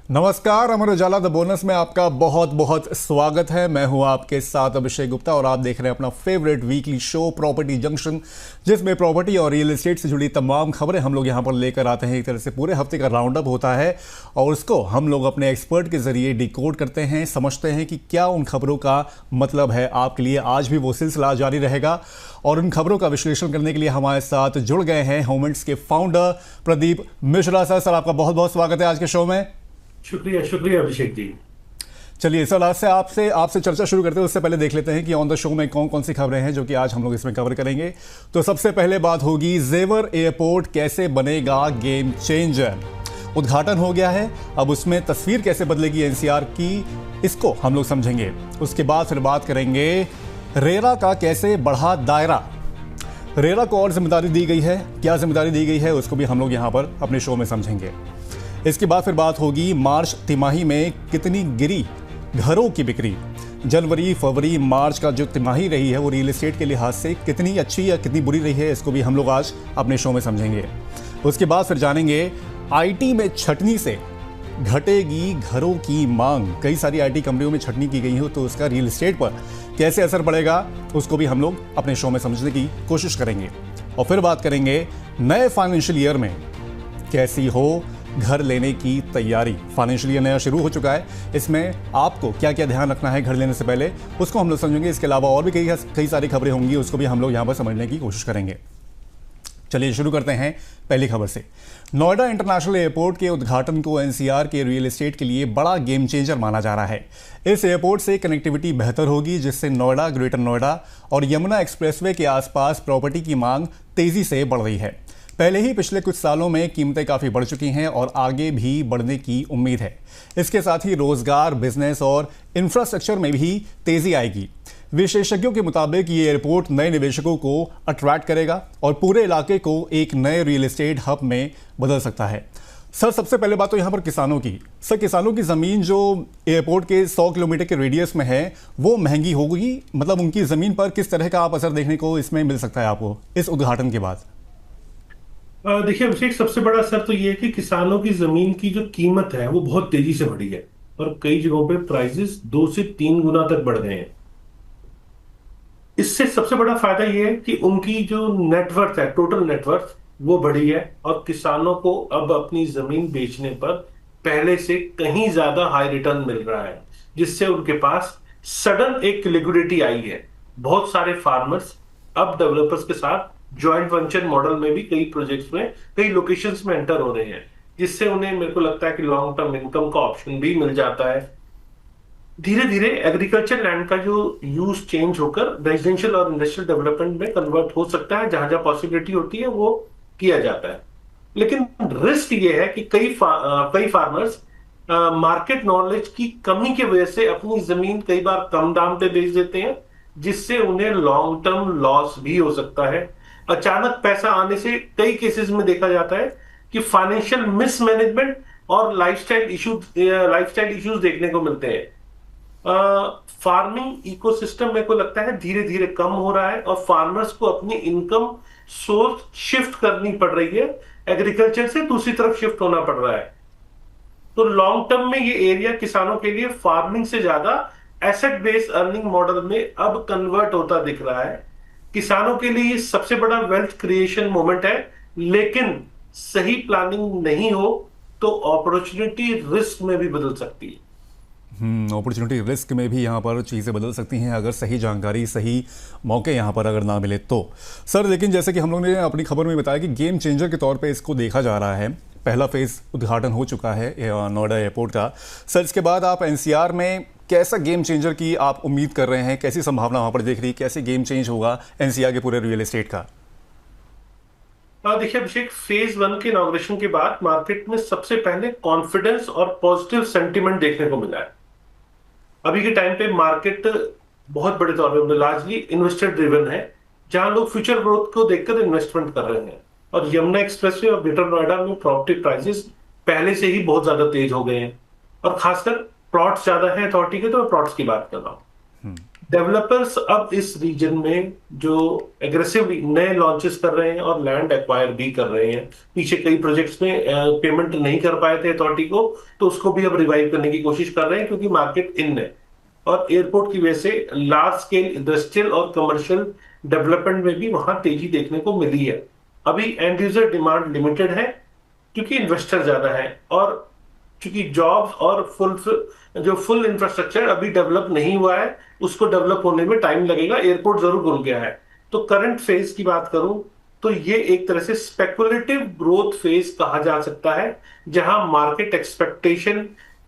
नमस्कार, Amar Ujala the bonus में आपका बहुत बहुत स्वागत है। मैं हूं आपके साथ अभिषेक गुप्ता और आप देख रहे हैं अपना favourite weekly show property junction, जिसमें प्रॉपर्टी और रियल एस्टेट से जुड़ी तमाम खबरें हम लोग यहां पर लेकर आते हैं। एक तरह से पूरे हफ्ते का राउंड अप होता है और उसको हम लोग अपने एक्सपर्ट के जरिए डिकोड करते हैं, समझते हैं कि क्या उन खबरों का मतलब है आपके लिए। आज भी वो सिलसिला जारी रहेगा और उन खबरों का विश्लेषण करने के लिए हमारे साथ जुड़ गए हैं होमेंट्स के फाउंडर प्रदीप मिश्रा सर। आपका बहुत बहुत स्वागत है आज के शो में। शुक्रिया शुक्रिया अभिषेक जी। चलिए सर, आज से आपसे चर्चा शुरू करते हैं उससे पहले देख लेते हैं कि ऑन द शो में कौन कौन सी खबरें हैं जो कि आज हम लोग इसमें कवर करेंगे। तो सबसे पहले बात होगी जेवर एयरपोर्ट कैसे बनेगा गेम चेंजर। उद्घाटन हो गया है, अब उसमें तस्वीर कैसे बदलेगी एनसीआर की, इसको हम लोग समझेंगे। उसके बाद फिर बात करेंगे रेरा का कैसे बढ़ा दायरा। रेरा को और जिम्मेदारी दी गई है, क्या जिम्मेदारी दी गई है उसको भी हम लोग यहाँ पर अपने शो में समझेंगे। इसके बाद फिर बात होगी मार्च तिमाही में कितनी गिरी घरों की बिक्री। जनवरी फरवरी मार्च का जो तिमाही रही है वो रियल एस्टेट के लिहाज से कितनी अच्छी या कितनी बुरी रही है, इसको भी हम लोग आज अपने शो में समझेंगे। उसके बाद फिर जानेंगे आईटी में छटनी से घटेगी घरों की मांग। कई सारी आईटी कंपनियों में छटनी की गई है तो उसका रियल एस्टेट पर कैसे असर पड़ेगा उसको भी हम लोग अपने शो में समझने की कोशिश करेंगे। और फिर बात करेंगे नए फाइनेंशियल ईयर में कैसी हो घर लेने की तैयारी। फाइनेंशियल ईयर नया शुरू हो चुका है, इसमें आपको क्या क्या ध्यान रखना है घर लेने से पहले उसको हम लोग समझेंगे। इसके अलावा और भी कई सारी खबरें होंगी, उसको भी हम लोग यहाँ पर समझने की कोशिश करेंगे। चलिए शुरू करते हैं पहली खबर से। नोएडा इंटरनेशनल एयरपोर्ट के उद्घाटन को एनसीआर के रियल एस्टेट के लिए बड़ा गेम चेंजर माना जा रहा है। इस एयरपोर्ट से कनेक्टिविटी बेहतर होगी, जिससे नोएडा, ग्रेटर नोएडा और यमुना एक्सप्रेसवे के आसपास प्रॉपर्टी की मांग तेजी से बढ़ रही है। पहले ही पिछले कुछ सालों में कीमतें काफ़ी बढ़ चुकी हैं और आगे भी बढ़ने की उम्मीद है। इसके साथ ही रोजगार, बिजनेस और इंफ्रास्ट्रक्चर में भी तेजी आएगी। विशेषज्ञों के मुताबिक ये एयरपोर्ट नए निवेशकों को अट्रैक्ट करेगा और पूरे इलाके को एक नए रियल एस्टेट हब में बदल सकता है। सर, सबसे पहले बात तो यहाँ पर किसानों की। सर, किसानों की ज़मीन जो एयरपोर्ट के 100 किलोमीटर के रेडियस में है वो महंगी होगी, मतलब उनकी ज़मीन पर किस तरह का आप असर देखने को इसमें मिल सकता है आपको इस उद्घाटन के बाद? देखिए अभिषेक, सबसे बड़ा असर तो ये है कि किसानों की जमीन की जो कीमत है वो बहुत तेजी से बढ़ी है और कई जगहों पे प्राइसेस 2 से 3 गुना तक बढ़ गए हैं। इससे सबसे बड़ा फायदा ये है कि उनकी जो नेटवर्थ है, टोटल नेटवर्थ, वो बढ़ी है और किसानों को अब अपनी जमीन बेचने पर पहले से कहीं ज्यादा हाई रिटर्न मिल रहा है, जिससे उनके पास सडन एक लिक्विडिटी आई है। बहुत सारे फार्मर्स अब डेवलपर्स के साथ ज्वाइंट वेंचर मॉडल में भी कई प्रोजेक्ट्स में, कई लोकेशंस में एंटर हो रहे हैं, जिससे उन्हें, मेरे को लगता है कि लॉन्ग टर्म इनकम का ऑप्शन भी मिल जाता है। धीरे धीरे एग्रीकल्चर लैंड का जो यूज चेंज होकर रेजिडेंशियल और इंडस्ट्रियल डेवलपमेंट में कन्वर्ट हो सकता है। जहां जहां पॉसिबिलिटी होती है वो किया जाता है। लेकिन रिस्क ये है कि कई फार्मर्स मार्केट नॉलेज की कमी की वजह से अपनी जमीन कई बार कम दाम पे बेच देते हैं, जिससे उन्हें लॉन्ग टर्म लॉस भी हो सकता है। अचानक पैसा आने से कई केसेस में देखा जाता है कि फाइनेंशियल मिसमैनेजमेंट और लाइफस्टाइल इश्यूज देखने को मिलते हैं। फार्मिंग इकोसिस्टम मेरे को लगता है धीरे धीरे कम हो रहा है और फार्मर्स को अपनी इनकम सोर्स शिफ्ट करनी पड़ रही है, एग्रीकल्चर से दूसरी तरफ शिफ्ट होना पड़ रहा है। तो लॉन्ग टर्म में ये एरिया किसानों के लिए फार्मिंग से ज्यादा एसेट बेस्ड अर्निंग मॉडल में अब कन्वर्ट होता दिख रहा है। किसानों के लिए ये सबसे बड़ा वेल्थ क्रिएशन मोमेंट है, लेकिन सही प्लानिंग नहीं हो तो अपॉर्चुनिटी रिस्क में भी बदल सकती है। अपॉर्चुनिटी रिस्क में भी यहाँ पर चीज़ें बदल सकती हैं अगर सही जानकारी, सही मौके यहाँ पर अगर ना मिले तो। सर, लेकिन जैसे कि हम लोग ने अपनी खबर में बताया कि गेम चेंजर के तौर पे इसको देखा जा रहा है। पहला फेज उद्घाटन हो चुका है नोएडा एयरपोर्ट का। सर, इसके बाद आप एनसीआर में कैसा गेम चेंजर की आप उम्मीद कर रहे हैं, कैसी संभावना वहाँ पर देख रही है, कैसे गेम चेंज होगा एनसीआर के पूरे रियल एस्टेट का? देखिए अभिषेक, फेज 1 के इनॉग्रेशन के बाद मार्केट में सबसे पहले कॉन्फिडेंस और पॉजिटिव सेंटिमेंट देखने को मिला है। अभी के टाइम पे मार्केट बहुत बड़े तौर पे लार्जली इन्वेस्टर ड्रिवन है, जहां लोग फ्यूचर ग्रोथ को देखकर इन्वेस्टमेंट कर रहे हैं। और यमुना एक्सप्रेसवे और ग्रेटर नोएडा में प्रॉपर्टी प्राइसेस पहले से ही बहुत ज्यादा तेज हो गए हैं और खासकर प्लॉट्स ज्यादा हैं अथॉरिटी के, तो मैं प्लॉट्स की बात कर रहा हूँ। डेवलपर्स अब इस रीजन में जो एग्रेसिवली नए लॉन्चेस कर रहे हैं और लैंड एक्वायर भी कर रहे हैं। पीछे कई प्रोजेक्ट्स में पेमेंट नहीं कर पाए थे अथॉरिटी को, तो उसको भी अब रिवाइव करने की कोशिश कर रहे हैं, क्योंकि मार्केट इन है। और एयरपोर्ट की वजह से लार्ज स्केल इंडस्ट्रियल और कमर्शियल डेवलपमेंट में भी वहां तेजी देखने को मिली है। अभी एंड यूजर डिमांड लिमिटेड है, क्योंकि इन्वेस्टर ज्यादा है, और क्योंकि जॉब्स और फुल इंफ्रास्ट्रक्चर अभी डेवलप नहीं हुआ है, उसको डेवलप होने में टाइम लगेगा। एयरपोर्ट जरूर खुल गया है। तो करंट फेज की बात करूं तो ये एक तरह से स्पेकुलेटिव ग्रोथ फेज कहा जा सकता है, जहां मार्केट एक्सपेक्टेशन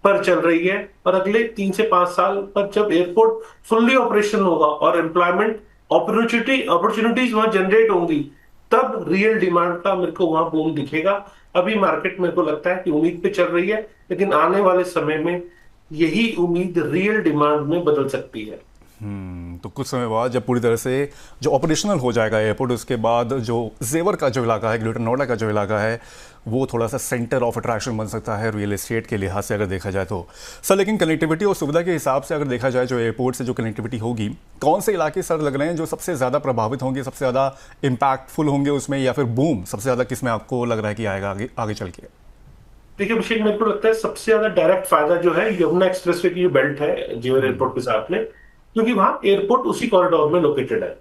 पर चल रही है। और अगले 3 से 5 साल पर जब एयरपोर्ट फुल्ली ऑपरेशनल होगा और एम्प्लॉयमेंट अपॉर्चुनिटीज वहां जनरेट होंगी, तब रियल डिमांड का मेरे को वहां बूम दिखेगा। अभी मार्केट मेरे को लगता है कि उम्मीद पे चल रही है, लेकिन आने वाले समय में यही उम्मीद रियल डिमांड में बदल सकती है। तो कुछ समय बाद जब पूरी तरह से जो ऑपरेशनल हो जाएगा एयरपोर्ट, उसके बाद जो जेवर का जो इलाका है, ग्रेटर नोएडा का जो इलाका है, वो थोड़ा सा सेंटर ऑफ अट्रैक्शन बन सकता है रियल एस्टेट के लिहाज से अगर देखा जाए तो। सर लेकिन कनेक्टिविटी और सुविधा के हिसाब से अगर देखा जाए, जो एयरपोर्ट से जो कनेक्टिविटी होगी, कौन से इलाके सर लग रहे हैं जो सबसे ज़्यादा प्रभावित होंगे, सबसे ज़्यादा इम्पैक्टफुल होंगे उसमें, या फिर बूम सबसे ज़्यादा किस में आपको लग रहा है कि आएगा आगे आगे चल के? देखिए अभिषेक, मेरे को लगता है सबसे ज्यादा डायरेक्ट फायदा जो है यमुना एक्सप्रेसवे की जो बेल्ट है जेवर एयरपोर्ट के साथ में, क्योंकि वहां एयरपोर्ट उसी कॉरिडोर में लोकेटेड है।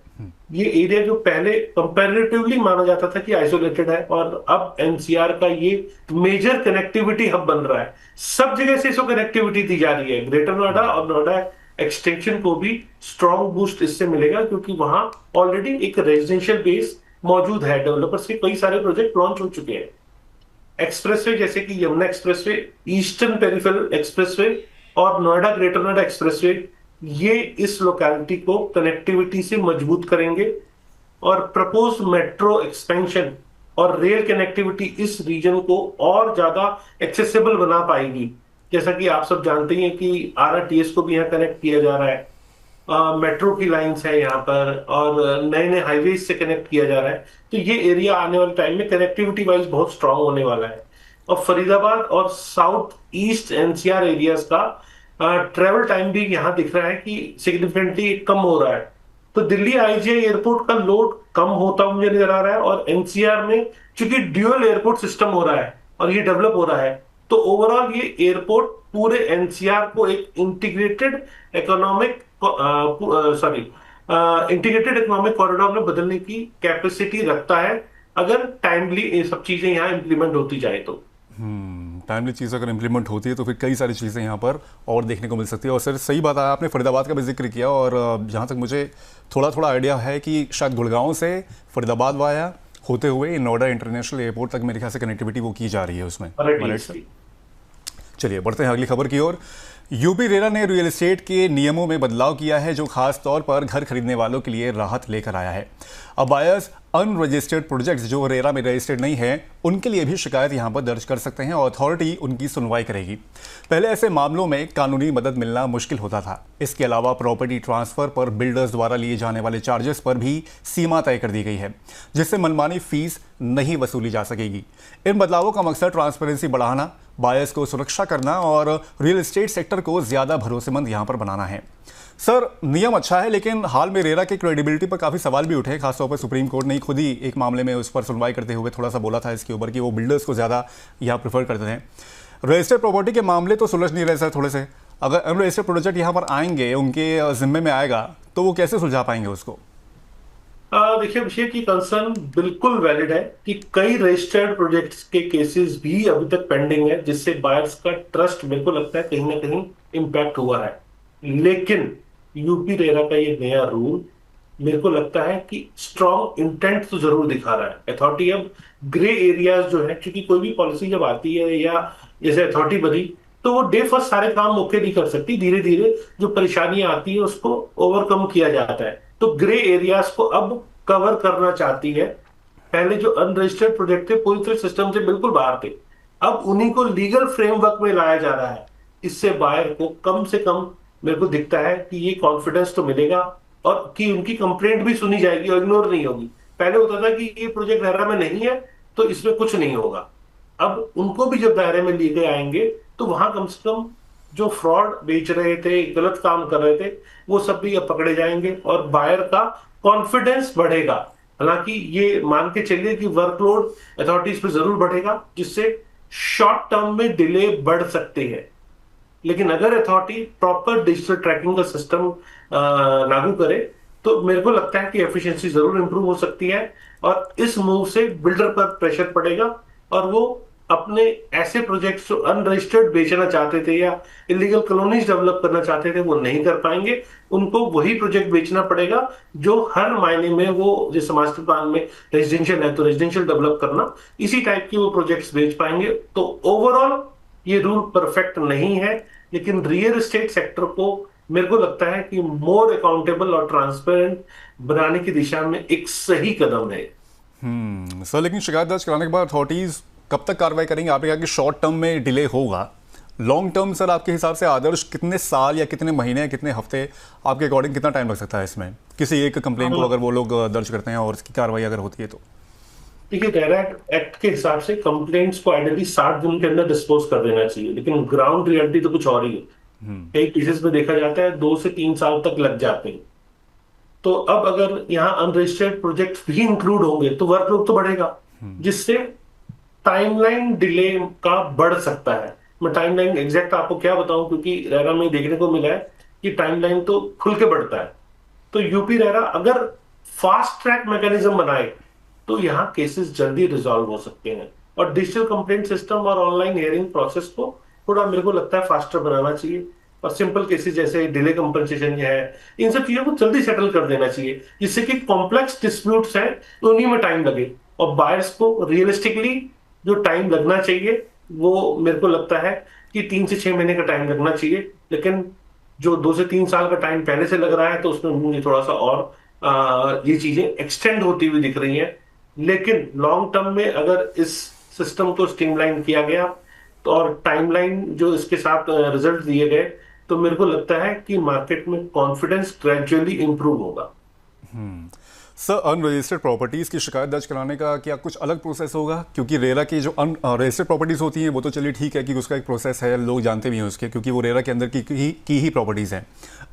ये एरिया जो पहले कंपैरेटिवली माना जाता था कि आइसोलेटेड है, और अब एनसीआर का ये मेजर कनेक्टिविटी हब बन रहा है। सब जगह से इसको कनेक्टिविटी दी जा रही है। ग्रेटर नोएडा और नोएडा एक्सटेंशन को भी स्ट्रॉन्ग बूस्ट इससे मिलेगा, क्योंकि वहां ऑलरेडी एक रेजिडेंशियल बेस मौजूद है। डेवलपर्स के कई सारे प्रोजेक्ट लॉन्च हो चुके हैं। एक्सप्रेसवे जैसे कि Yamuna expressway, eastern peripheral expressway और नोएडा ग्रेटर नोएडा एक्सप्रेसवे, ये इस लोकेलिटी को कनेक्टिविटी से मजबूत करेंगे। और प्रपोज मेट्रो एक्सपेंशन और रेल कनेक्टिविटी इस रीजन को और ज्यादा एक्सेसिबल बना पाएगी। जैसा कि आप सब जानते हैं कि आरआरटीएस को भी यहाँ कनेक्ट किया जा रहा है, मेट्रो की लाइंस है यहाँ पर, और नए नए हाईवेज से कनेक्ट किया जा रहा है। तो ये एरिया आने वाले टाइम में कनेक्टिविटी वाइज बहुत स्ट्रांग होने वाला है। और फरीदाबाद और साउथ ईस्ट एनसीआर एरियाज का ट्रेवल टाइम भी यहाँ दिख रहा है कि सिग्निफिकेंटली कम हो रहा है। तो दिल्ली आईजीआई एयरपोर्ट का लोड कम होता मुझे नजर आ रहा है। और एनसीआर में चूंकि ड्यूअल एयरपोर्ट सिस्टम हो रहा है और ये डेवलप हो रहा है, तो ओवरऑल ये एयरपोर्ट पूरे एनसीआर को एक इंटीग्रेटेड इकोनॉमिक कॉरिडोर में बदलने की कैपेसिटी रखता है, अगर टाइमली ये सब चीजें यहाँ इंप्लीमेंट होती जाए तो। टाइमली चीज़ अगर इंप्लीमेंट होती है तो फिर कई सारी चीज़ें यहाँ पर और देखने को मिल सकती है। और सर सही बात है, आपने फरीदाबाद का भी जिक्र किया, और जहाँ तक मुझे थोड़ा थोड़ा आइडिया है कि शायद गुड़गांव से फरीदाबाद वाया होते हुए नोएडा इंटरनेशनल एयरपोर्ट तक मेरे ख्याल से कनेक्टिविटी वो की जा रही है उसमें। चलिए बढ़ते हैं अगली खबर की ओर। यूपी रेरा ने रियल एस्टेट के नियमों में बदलाव किया है, जो खास तौर पर घर खरीदने वालों के लिए राहत लेकर आया है। अब बायर्स अनरजिस्टर्ड प्रोजेक्ट्स जो रेरा में रजिस्टर्ड नहीं है, उनके लिए भी शिकायत यहां पर दर्ज कर सकते हैं और अथॉरिटी उनकी सुनवाई करेगी। पहले ऐसे मामलों में कानूनी मदद मिलना मुश्किल होता था। इसके अलावा प्रॉपर्टी ट्रांसफर पर बिल्डर्स द्वारा लिए जाने वाले चार्जेस पर भी सीमा तय कर दी गई है, जिससे मनमानी फीस नहीं वसूली जा सकेगी। इन बदलावों का मकसद ट्रांसपेरेंसी बढ़ाना, बायर्स को सुरक्षा करना और रियल एस्टेट सेक्टर को ज्यादा भरोसेमंद यहां पर बनाना है। सर नियम अच्छा है, लेकिन हाल में रेरा की क्रेडिबिलिटी पर काफ़ी सवाल भी उठे। खासतौर पर सुप्रीम कोर्ट ने खुद ही एक मामले में उस पर सुनवाई करते हुए थोड़ा सा बोला था इसके ऊपर कि वो बिल्डर्स को ज़्यादा यहाँ प्रेफर करते हैं। रजिस्टर्ड प्रॉपर्टी के मामले तो सुलझ नहीं रहे सर थोड़े से। अगर अनरजिस्टर्ड प्रोजेक्ट यहाँ पर आएंगे, उनके जिम्मे में आएगा, तो वो कैसे सुलझा पाएंगे उसको? देखिए अभिषेक, की कंसर्न बिल्कुल वैलिड है कि कई रजिस्टर्ड प्रोजेक्ट्स के केसेस भी अभी तक पेंडिंग है, जिससे बायर्स का ट्रस्ट मेरे को लगता है कहीं ना कहीं इंपैक्ट हुआ है। लेकिन यूपी रेरा का ये नया रूल मेरे को लगता है कि स्ट्रॉन्ग इंटेंट तो जरूर दिखा रहा है। अथॉरिटी अब ग्रे एरियाज जो है, क्योंकि कोई भी पॉलिसी जब आती है या जैसे अथॉरिटी बनी, तो वो डे फर्स्ट सारे काम मौके नहीं कर सकती। धीरे धीरे जो परेशानियां आती है उसको ओवरकम किया जाता है। तो ग्रे एरियाज को अब कवर करना चाहती है। पहले जो अनरजिस्टर्ड प्रोजेक्ट थे पूरी तरह सिस्टम से बिल्कुल बाहर थे, अब उन्हीं को लीगल फ्रेमवर्क में लाया जा रहा है। इससे बायर को कम से कम मेरे को दिखता है कि ये कॉन्फिडेंस तो मिलेगा, और कि उनकी कंप्लेंट भी सुनी जाएगी और इग्नोर नहीं होगी। पहले होता था कि ये प्रोजेक्ट दायरा में नहीं है तो इसमें कुछ नहीं होगा। अब उनको भी जब दायरे में लिए गए आएंगे, तो वहां कम से कम जो फ्रॉड बेच रहे थे, गलत काम कर रहे थे, वो सब भी अब पकड़े जाएंगे और बायर का कॉन्फिडेंस बढ़ेगा। हालांकि ये मान के चलिए कि वर्कलोड अथॉरिटीज पे जरूर बढ़ेगा, जिससे शॉर्ट टर्म में डिले बढ़ सकते हैं। लेकिन अगर अथॉरिटी प्रॉपर डिजिटल ट्रैकिंग का सिस्टम लागू करे, तो मेरे को लगता है कि एफिशिएंसी जरूर इंप्रूव हो सकती है। और इस मूव से बिल्डर पर प्रेशर पड़ेगा और वो अपने ऐसे प्रोजेक्ट्स जो अनरजिस्टर्ड बेचना चाहते थे या इलीगल कॉलोनीज डेवलप करना चाहते थे, वो नहीं कर पाएंगे। उनको वही प्रोजेक्ट बेचना पड़ेगा जो हर मायने में, वो जैसे मास्टर प्लान में रेजिडेंशियल है तो रेजिडेंशियल डेवलप करना, इसी टाइप की वो प्रोजेक्ट्स बेच पाएंगे। तो ओवरऑल ये रूल परफेक्ट नहीं है, लेकिन रियल एस्टेट सेक्टर को मेरे को लगता है कि मोर अकाउंटेबल और ट्रांसपेरेंट बनाने की दिशा में एक सही कदम है। सर, लेकिन शिकायत दर्ज कराने के बाद अथॉरिटीज कब तक कार्रवाई करेंगे? आपने कहा कि शॉर्ट टर्म में डिले होगा, लॉन्ग टर्म सर आपके हिसाब से आदर्श कितने साल या कितने महीने या कितने हफ्ते आपके अकॉर्डिंग कितना टाइम लग सकता है इसमें, किसी एक कंप्लेन को अगर वो लोग दर्ज करते हैं और इसकी कार्रवाई अगर होती है तो? देखिए, रेरा एक्ट के हिसाब से कंप्लेंट्स को आइडियली 60 दिन के अंदर डिस्पोज कर देना चाहिए, लेकिन ग्राउंड रियलिटी तो कुछ और ही है। कई केसेस में देखा जाता है 2 से 3 साल तक लग जाते हैं। तो अब अगर यहाँ अनरजिस्टर्ड प्रोजेक्ट भी इंक्लूड होंगे तो वर्कलोड तो बढ़ेगा, जिससे टाइमलाइन डिले का बढ़ सकता है। मैं टाइमलाइन एग्जैक्ट आपको क्या बताऊं, क्योंकि रेरा में देखने को मिला है कि टाइमलाइन तो खुल के बढ़ता है। तो यूपी रेरा अगर फास्ट ट्रैक मैकेनिज्म बनाए तो यहाँ केसेस जल्दी रिजॉल्व हो सकते हैं। और डिजिटल कंप्लेंट सिस्टम और ऑनलाइन हियरिंग प्रोसेस को थोड़ा मेरे को लगता है फास्टर बनाना चाहिए। और सिंपल केसेस जैसे डिले कंपनसेशन है, इन सब चीजों को जल्दी सेटल कर देना चाहिए, जिससे कि कॉम्प्लेक्स डिस्प्यूट्स हैं तो उन्हीं में टाइम लगे। और बायर्स को रियलिस्टिकली जो टाइम लगना चाहिए, वो मेरे को लगता है कि 3 से 6 महीने का टाइम लगना चाहिए। लेकिन जो 2 से 3 साल का टाइम पहले से लग रहा है, तो उसमें मुझे थोड़ा सा और ये चीजें एक्सटेंड होती हुई दिख रही हैं। लेकिन लॉन्ग टर्म में अगर इस सिस्टम को स्ट्रीमलाइन किया गया तो और टाइमलाइन जो इसके साथ रिजल्ट दिए गए, तो मेरे को लगता है कि मार्केट में कॉन्फिडेंस ग्रेजुअली इंप्रूव होगा। सर, अनरजिस्टर्ड प्रॉपर्टीज़ की शिकायत दर्ज कराने का क्या कुछ अलग प्रोसेस होगा? क्योंकि रेरा की जो अनरजिस्टर्ड प्रॉपर्टीज़ होती हैं वो तो चलिए ठीक है कि उसका एक प्रोसेस है, लोग जानते भी हैं उसके, क्योंकि वो रेरा के अंदर की ही प्रॉपर्टीज़ हैं।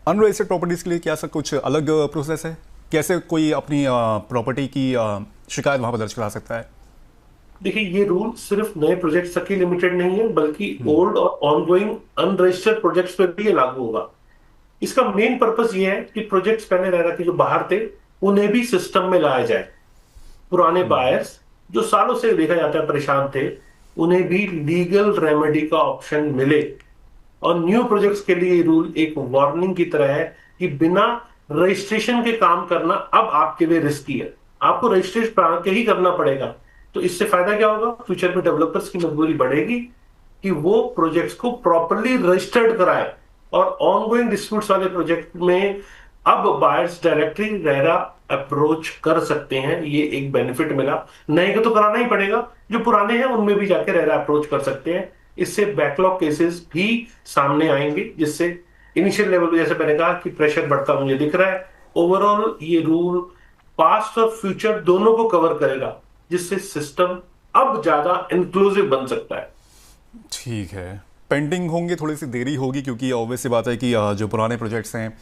अनरजिस्टर्ड प्रॉपर्टीज़ के लिए क्या सर कुछ अलग प्रोसेस है? कैसे कोई अपनी प्रॉपर्टी की शिकायत वहाँ पर दर्ज करा सकता है? देखिए, ये रूल सिर्फ नए प्रोजेक्ट तक ही लिमिटेड नहीं है, बल्कि ओल्ड और ऑनगोइंग अनरजिस्टर्ड प्रोजेक्ट्स पर भी ये लागू होगा। इसका मेन पर्पस ये है कि प्रोजेक्ट्स पहले रेरा के जो बाहर थे, उन्हें भी सिस्टम में लाया जाए। पुराने बायर्स जो सालों से देखा जाता है परेशान थे, उन्हें भी लीगल रेमेडी का ऑप्शन मिले। और न्यू प्रोजेक्ट्स के लिए रूल एक वार्निंग की तरह है कि बिना रजिस्ट्रेशन के काम करना अब आपके लिए रिस्की है, आपको रजिस्ट्रेशन करा के ही करना पड़ेगा। तो इससे फायदा क्या होगा? फ्यूचर में डेवलपर्स की मजबूरी बढ़ेगी कि वो प्रोजेक्ट्स को प्रॉपरली रजिस्टर्ड कराए। और ऑनगोइंग डिस्प्यूट्स वाले प्रोजेक्ट में अब बायर्स डायरेक्टली रेरा अप्रोच कर सकते हैं, ये एक बेनिफिट मिला। नए को तो कराना ही पड़ेगा, जो पुराने हैं उनमें भी जाके रेरा अप्रोच कर सकते हैं। इससे बैकलॉग केसेस भी सामने आएंगे, जिससे इनिशियल लेवल पे जैसे मैंने कहा कि प्रेशर बढ़ता मुझे दिख रहा है। ओवरऑल ये रूल पास्ट और फ्यूचर दोनों को कवर करेगा, जिससे सिस्टम अब ज्यादा इंक्लूसिव बन सकता है। ठीक है, पेंडिंग होंगे, थोड़ी सी देरी होगी, क्योंकि ऑब्वियस सी बात है कि जो पुराने प्रोजेक्ट्स हैं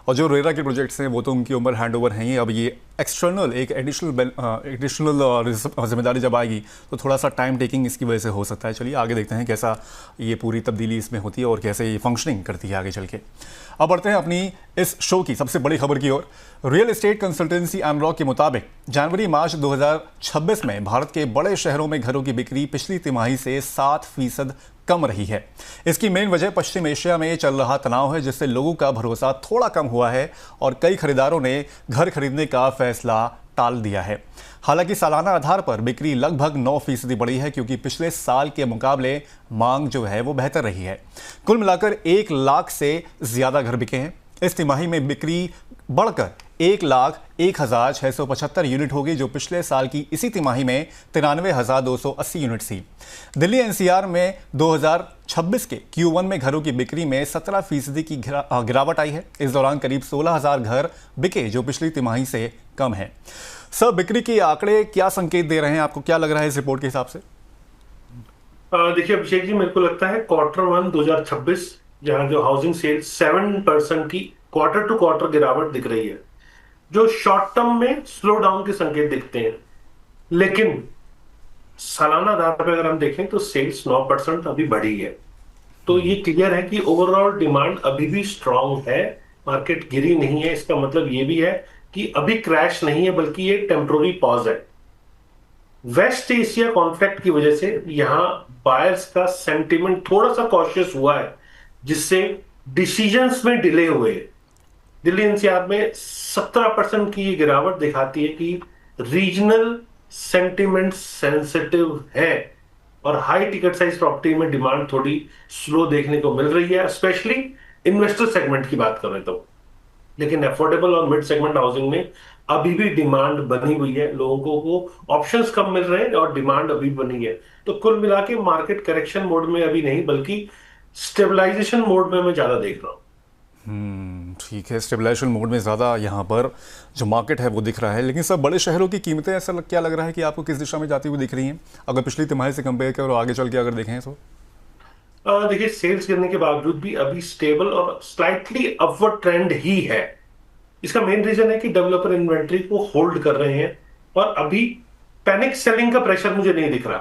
और जो रेरा के प्रोजेक्ट्स हैं वो तो उनकी उम्र हैंड ओवर है ही। अब ये एक्सटर्नल एक एडिशनल जिम्मेदारी जब आएगी तो थोड़ा सा टाइम टेकिंग इसकी वजह से हो सकता है। चलिए आगे देखते हैं कैसा ये पूरी तब्दीली इसमें होती है और कैसे ये फंक्शनिंग करती है आगे चल के। अब बढ़ते हैं अपनी इस शो की सबसे बड़ी खबर की ओर। रियल एस्टेट कंसल्टेंसी एमरॉक के मुताबिक जनवरी मार्च 2026 में भारत के बड़े शहरों में घरों की बिक्री पिछली तिमाही से 7% कम रही है। इसकी मेन वजह पश्चिम एशिया में चल रहा तनाव है, जिससे लोगों का भरोसा थोड़ा कम हुआ है और कई खरीदारों ने घर खरीदने का फैसला टाल दिया है। हालांकि सालाना आधार पर बिक्री लगभग 9% बढ़ी है, क्योंकि पिछले साल के मुकाबले मांग जो है वो बेहतर रही है। कुल मिलाकर 1 लाख से ज्यादा घर बिके हैं। इस तिमाही में बिक्री बढ़कर 1,01,675 यूनिट होगी, जो पिछले साल की इसी तिमाही में 93,280 यूनिट थी। दिल्ली एनसीआर में 2026 के Q1 में घरों की बिक्री में 17% की गिरावट आई है। इस दौरान करीब 16,000 घर बिके, जो पिछली तिमाही से कम है। सर, बिक्री के आंकड़े क्या संकेत दे रहे हैं? आपको क्या लग रहा है इस रिपोर्ट के हिसाब से? देखिए अभिषेक जी, मेरे को लगता है Q1 2026 जहां जो हाउसिंग सेल्स 7% की क्वार्टर टू क्वार्टर गिरावट दिख रही है, जो शॉर्ट टर्म में स्लो डाउन के संकेत दिखते हैं। लेकिन सालाना आधार पर अगर हम देखें तो सेल्स 9% अभी बढ़ी है। तो ये क्लियर है कि ओवरऑल डिमांड अभी भी स्ट्रांग है, मार्केट गिरी नहीं है। इसका मतलब ये भी है कि अभी क्रैश नहीं है, बल्कि ये टेम्पोररी पॉज है। वेस्ट एशिया कॉन्फ्लिक्ट की वजह से यहां बायर्स का सेंटिमेंट थोड़ा सा कॉशियस हुआ है, जिससे डिसीजंस में डिले हुए। दिल्ली एनसीआर में 17% की ये गिरावट दिखाती है कि रीजनल सेंटिमेंट सेंसिटिव है और हाई टिकट साइज प्रॉपर्टी में डिमांड थोड़ी स्लो देखने को मिल रही है, स्पेशली इन्वेस्टर सेगमेंट की बात करें तो। लेकिन अफोर्डेबल और मिड सेगमेंट हाउसिंग में अभी भी डिमांड बनी हुई है, लोगों को ऑप्शंस कम मिल रहे हैं और डिमांड अभी बनी है। तो कुल मिला के मार्केट करेक्शन मोड में अभी नहीं, बल्कि स्टेबलाइजेशन मोड में मैं ज्यादा देख रहा हूं। ठीक है, स्टेबलाइजेशन मोड में ज़्यादा यहाँ पर जो मार्केट है वो दिख रहा है। लेकिन सब बड़े शहरों की कीमतें ऐसा क्या लग रहा है कि आपको किस दिशा में जाती हुई दिख रही हैं, अगर पिछली तिमाही से कंपेयर करें और आगे चल के अगर देखें तो? देखिए, सेल्स गिरने के बावजूद भी अभी स्टेबल और स्लाइटली अपवर्ड ट्रेंड ही है। इसका मेन रीजन है कि डेवलपर इन्वेंट्री को होल्ड कर रहे हैं और अभी पैनिक सेलिंग का प्रेशर मुझे नहीं दिख रहा।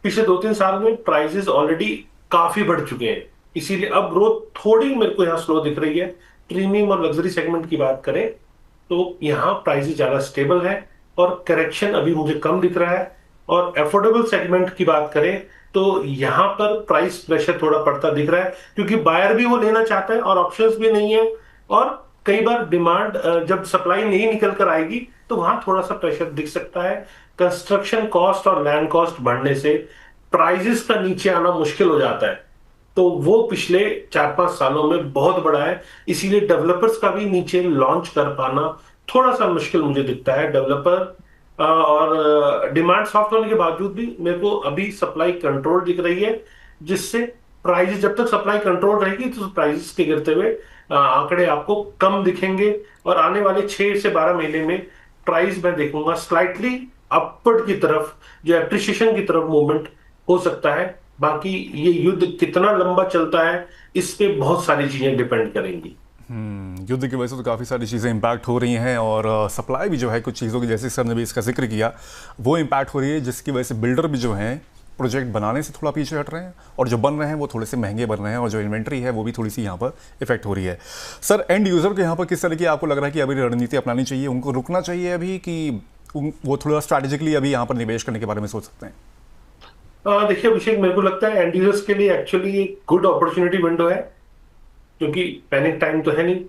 पिछले 2-3 साल में प्राइसेस ऑलरेडी काफी बढ़ चुके हैं, इसीलिए अब ग्रोथ थोड़ी मेरे को यहाँ स्लो दिख रही है। प्रीमियम और लग्जरी सेगमेंट की बात करें तो यहाँ प्राइसेस ज्यादा स्टेबल है और करेक्शन अभी मुझे कम दिख रहा है। और अफोर्डेबल सेगमेंट की बात करें तो यहां पर प्राइस प्रेशर थोड़ा पड़ता दिख रहा है, क्योंकि बायर भी वो लेना चाहता है और ऑप्शंस भी नहीं है। और कई बार डिमांड जब सप्लाई नहीं निकल कर आएगी तो वहां थोड़ा सा प्रेशर दिख सकता है। कंस्ट्रक्शन कॉस्ट और लैंड कॉस्ट बढ़ने से प्राइजेस का नीचे आना मुश्किल हो जाता है। तो वो पिछले 4-5 सालों में बहुत बड़ा है, इसीलिए डेवलपर्स का भी नीचे लॉन्च कर पाना थोड़ा सा मुश्किल मुझे दिखता है। डेवलपर और डिमांड सॉफ्ट होने के बावजूद भी मेरे को अभी सप्लाई कंट्रोल दिख रही है, जिससे प्राइस, जब तक सप्लाई कंट्रोल रहेगी तो प्राइसेस के गिरते हुए आंकड़े आपको कम दिखेंगे। और आने वाले 6 से 12 महीने में प्राइस मैं देखूंगा स्लाइटली अपवर्ड की तरफ, जो एप्रिसिएशन की तरफ मूवमेंट हो सकता है। बाकी ये युद्ध कितना लंबा चलता है इस पे बहुत सारी चीजें डिपेंड करेंगी। युद्ध की वजह से तो काफ़ी सारी चीज़ें इम्पैक्ट हो रही हैं और सप्लाई भी जो है कुछ चीज़ों की, जैसे सर ने भी इसका जिक्र किया, वो इम्पैक्ट हो रही है, जिसकी वजह से बिल्डर भी जो हैं प्रोजेक्ट बनाने से थोड़ा पीछे हट रहे हैं और जो बन रहे हैं वो थोड़े से महंगे बन रहे हैं और जो इन्वेंट्री है वो भी थोड़ी सी यहाँ पर इफेक्ट हो रही है। सर, एंड यूज़र को यहाँ पर किस तरह की आपको लग रहा है कि अभी रणनीति अपनानी चाहिए, उनको रुकना चाहिए अभी, कि वो थोड़ा स्ट्रैटेजिकली अभी यहाँ पर निवेश करने के बारे में सोच सकते हैं? देखिए अभिषेक, मेरे को लगता है एंड यूजर्स के लिए एक्चुअली एक गुड अपॉर्चुनिटी विंडो है, क्योंकि पैनिक टाइम तो है नहीं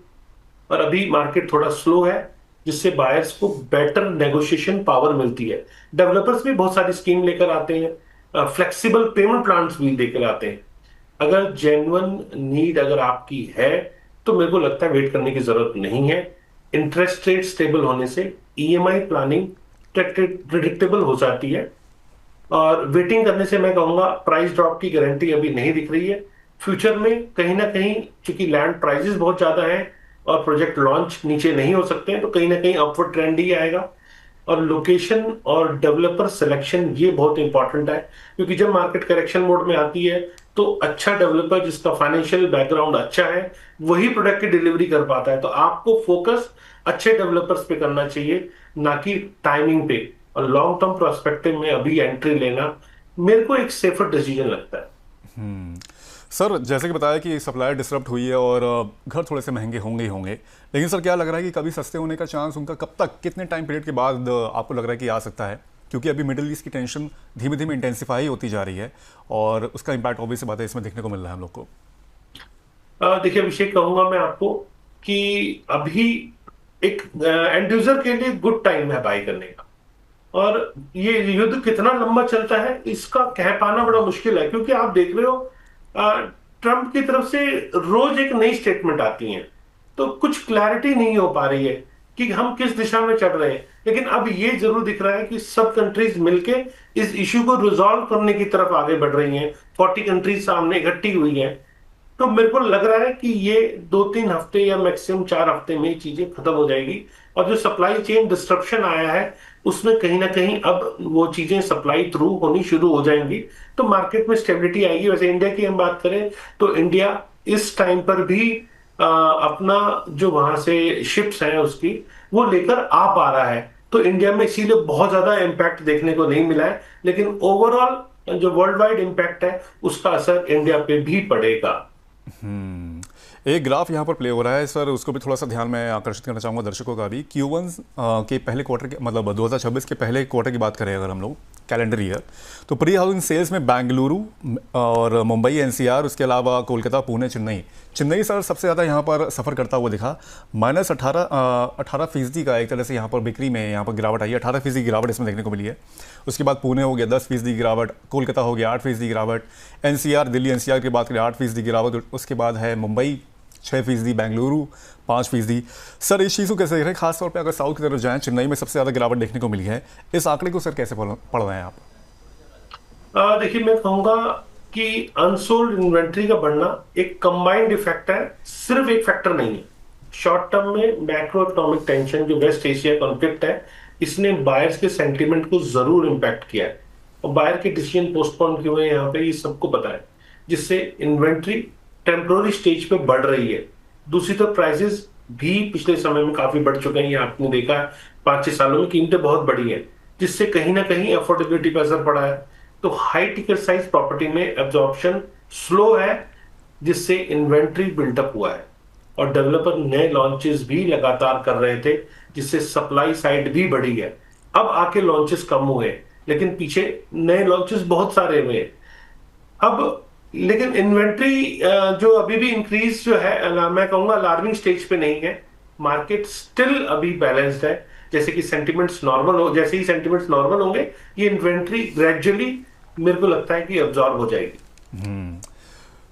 और अभी मार्केट थोड़ा स्लो है, जिससे बायर्स को बेटर नेगोशिएशन पावर मिलती है। डेवलपर्स भी बहुत सारी स्कीम लेकर आते हैं, फ्लेक्सिबल पेमेंट प्लान्स भी लेकर आते हैं। अगर जेन्युइन नीड अगर आपकी है तो मेरे को लगता है वेट करने की जरूरत नहीं है। इंटरेस्ट रेट स्टेबल होने से ईएमआई प्लानिंग प्रिडिक्टेबल हो जाती है और वेटिंग करने से मैं कहूंगा प्राइस ड्रॉप की गारंटी अभी नहीं दिख रही है। फ्यूचर में कहीं ना कहीं चूंकि लैंड प्राइसेस बहुत ज्यादा है और प्रोजेक्ट लॉन्च नीचे नहीं हो सकते हैं, तो कहीं ना कहीं अपवर्ड ट्रेंड ही आएगा। और लोकेशन और डेवलपर सिलेक्शन ये बहुत इंपॉर्टेंट है, क्योंकि जब मार्केट करेक्शन मोड में आती है तो अच्छा डेवलपर जिसका फाइनेंशियल बैकग्राउंड अच्छा है वही प्रोडक्ट की डिलीवरी कर पाता है। तो आपको फोकस अच्छे डेवलपर्स पे करना चाहिए, ना कि टाइमिंग पे। और लॉन्ग टर्म प्रोस्पेक्टिव में अभी एंट्री लेना मेरे को एक सेफर डिसीजन लगता है। सर, जैसे कि बताया कि सप्लाई डिसरप्ट हुई है और घर थोड़े से महंगे होंगे ही होंगे, लेकिन सर क्या लग रहा है कि कभी सस्ते होने का चांस उनका कब तक, कितने टाइम पीरियड के बाद आपको लग रहा है कि आ सकता है? क्योंकि अभी मिडिल ईस्ट की टेंशन धीमे धीमे इंटेंसिफाई होती जा रही है और उसका इम्पैक्ट ऑब्वियस बात है इसमें देखने को मिल रहा है हम लोग को। देखिए अभिषेक, कहूंगा मैं आपको कि अभी एक एंड यूजर के लिए गुड टाइम है बाई करने का। और ये युद्ध कितना लंबा चलता है इसका कह पाना बड़ा मुश्किल है, क्योंकि आप देख रहे हो ट्रंप की तरफ से रोज एक नई स्टेटमेंट आती है, तो कुछ क्लैरिटी नहीं हो पा रही है कि हम किस दिशा में चल रहे हैं। लेकिन अब ये जरूर दिख रहा है कि सब कंट्रीज मिलके इस इश्यू को रिजॉल्व करने की तरफ आगे बढ़ रही हैं। 40 कंट्रीज सामने इकट्ठी हुई हैं। तो मेरे को लग रहा है कि ये 2-3 हफ्ते या मैक्सिमम 4 हफ्ते में चीजें खत्म हो जाएगी। और जो सप्लाई चेन डिस्ट्रप्शन आया है उसमें कहीं ना कहीं अब वो चीजें सप्लाई थ्रू होनी शुरू हो जाएंगी, तो मार्केट में स्टेबिलिटी आएगी। वैसे इंडिया की हम बात करें तो इंडिया इस टाइम पर भी अपना जो वहां से शिप्स हैं उसकी वो लेकर आ पा रहा है। तो इंडिया में इसीलिए बहुत ज्यादा इम्पैक्ट देखने को नहीं मिला है, लेकिन ओवरऑल जो वर्ल्ड वाइड इम्पैक्ट है उसका असर इंडिया पे भी पड़ेगा। एक ग्राफ यहाँ पर प्ले हो रहा है सर, उसको भी थोड़ा सा ध्यान में आकर्षित करना चाहूँगा दर्शकों का भी। Q1 के पहले क्वार्टर के मतलब 2026 के पहले क्वार्टर की बात करें अगर हम लोग कैलेंडर ईयर, तो प्री हाउसिंग सेल्स में बेंगलुरु और मुंबई एनसीआर, उसके अलावा कोलकाता, पुणे, चेन्नई चेन्नई सर सबसे ज़्यादा यहाँ पर सफ़र करता हुआ दिखा। -18% का एक तरह से यहाँ पर बिक्री में यहाँ पर गिरावट आई है, 18% गिरावट इसमें देखने को मिली है। उसके बाद पुणे हो गया 10% गिरावट, कोलकाता हो गया 8% गिरावट, एनसीआर दिल्ली एनसीआर की बात करें 8% गिरावट, उसके बाद है मुंबई 6%, बेंगलुरु 5%। सर इस चीज़ को कैसे देख रहे हैं, खासतौर पे अगर साउथ की तरफ जाएं, चेन्नई में सबसे ज़्यादा गिरावट देखने को मिली है। इस आंकड़े को सर कैसे पढ़ रहे हैं आप? देखिए, मैं कहूंगा कि अनसोल्ड इन्वेंट्री का बढ़ना एक कंबाइंड इफेक्ट है, सिर्फ एक फैक्टर नहीं है। शॉर्ट टर्म में मैक्रो इकोनॉमिक टेंशन जो वेस्ट एशिया कॉन्फ्लिक्ट है, इसने बायर्स के सेंटीमेंट को जरूर इंपैक्ट किया है, और बायर के डिसीजन पोस्टपोन क्यों हुए यहाँ पे ये सबको पता है, जिससे इन्वेंट्री टेम्पोररी स्टेज पे बढ़ रही है। दूसरी तरफ प्राइसेस भी पिछले समय में काफी बढ़ चुके हैं, ये आपने देखा है 5-6 सालों में कीमतें बहुत बढ़ी हैं, जिससे कहीं ना कहीं अफोर्डेबिलिटी पर असर पड़ा है। तो हाई टिकट साइज प्रॉपर्टी में एब्जॉर्प्शन स्लो है, जिससे इन्वेंट्री बिल्डअप हुआ है, और डेवलपर नए लॉन्चेस भी लगातार कर रहे थे, जिससे सप्लाई साइड भी बढ़ी है। अब आके लॉन्चेस कम हुए, लेकिन पीछे नए लॉन्चेस बहुत सारे हुए अब। लेकिन इन्वेंट्री जो अभी भी इंक्रीज जो है, मैं कहूंगा अलार्मिंग स्टेज पे नहीं है। मार्केट स्टिल अभी बैलेंस्ड है। जैसे कि सेंटिमेंट्स नॉर्मल हो, जैसे ही सेंटिमेंट्स नॉर्मल होंगे, ये इन्वेंट्री ग्रेजुअली मेरे को लगता है कि अब्जॉर्ब हो जाएगी।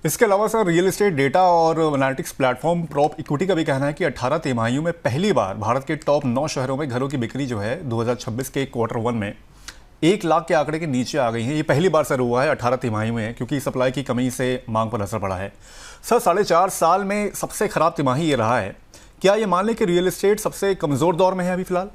इसके अलावा सर रियल एस्टेट डेटा और एनालिटिक्स प्लेटफॉर्म प्रॉप इक्विटी का भी कहना है कि 18 तिमाहियों में पहली बार भारत के टॉप 9 शहरों में घरों की बिक्री जो है 2026 के क्वार्टर 1 में 1 लाख के आंकड़े के नीचे आ गई है। ये पहली बार सर हुआ है 18 तिमाही में, क्योंकि सप्लाई की कमी से मांग पर असर पड़ा है। सर 4.5 साल में सबसे खराब तिमाही ये रहा है। क्या ये मान लें कि रियल एस्टेट सबसे कमजोर दौर में है अभी फिलहाल?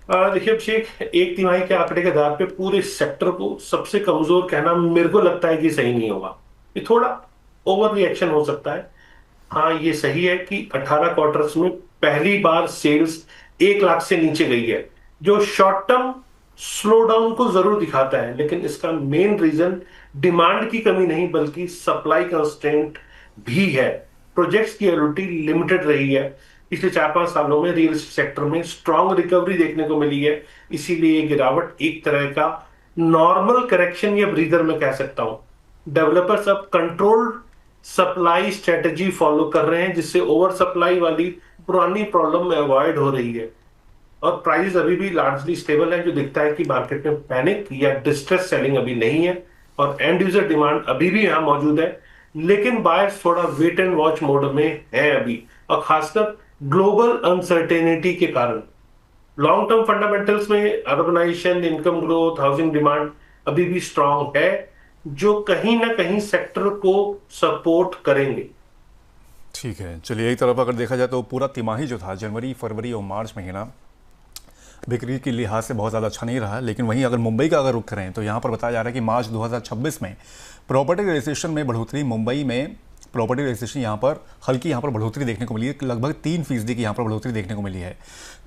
देखिए अभिषेक, एक तिमाही के आंकड़े के आधार पे पूरे सेक्टर को सबसे कमजोर कहना मेरे को लगता है कि सही नहीं होगा। ये थोड़ा ओवर रिएक्शन हो सकता है। हाँ, ये सही है कि 18 क्वार्टर्स में पहली बार सेल्स 1 लाख से नीचे गई है, जो शॉर्ट टर्म स्लो डाउन को जरूर दिखाता है, लेकिन इसका मेन रीजन डिमांड की कमी नहीं बल्कि सप्लाई कंस्ट्रेंट भी है। प्रोजेक्ट्स की एबिलिटी लिमिटेड रही है। पिछले 4-5 सालों में रियल एस्टेट सेक्टर में स्ट्रांग रिकवरी देखने को मिली है, इसीलिए ये गिरावट एक तरह का नॉर्मल करेक्शन या ब्रीदर में कह सकता हूं। डेवलपर्स अब कंट्रोल्ड सप्लाई स्ट्रेटजी फॉलो कर रहे हैं, जिससे ओवर सप्लाई वाली पुरानी प्रॉब्लम अवॉइड हो रही है, और प्राइस अभी भी लार्जली स्टेबल है, जो दिखता है कि मार्केट में पैनिक या डिस्ट्रेस सेलिंग अभी नहीं है, और एंड यूजर डिमांड अभी भी यहां मौजूद है। लेकिन बायर्स थोड़ा वेट एंड वॉच मोड में है अभी, और खासकर ग्लोबल अनसर्टेनिटी के कारण। लॉन्ग टर्म फंडामेंटल्स में urbanisation, income growth, housing demand अभी भी स्ट्रांग है, जो कहीं ना कहीं सेक्टर को सपोर्ट करेंगे। ठीक है, चलिए एक तरफ अगर देखा जाए तो पूरा तिमाही जो था जनवरी, फरवरी और मार्च महीना बिक्री के लिहाज से बहुत ज़्यादा अच्छा नहीं रहा। लेकिन वहीं अगर मुंबई का अगर रुख करें तो यहाँ पर बताया जा रहा है कि मार्च 2026 में प्रॉपर्टी रजिस्ट्रेशन में बढ़ोतरी, मुंबई में प्रॉपर्टी रजिस्ट्रेशन यहाँ पर हल्की यहाँ पर बढ़ोतरी देखने को मिली है, लगभग 3% की यहाँ पर बढ़ोतरी देखने को मिली है।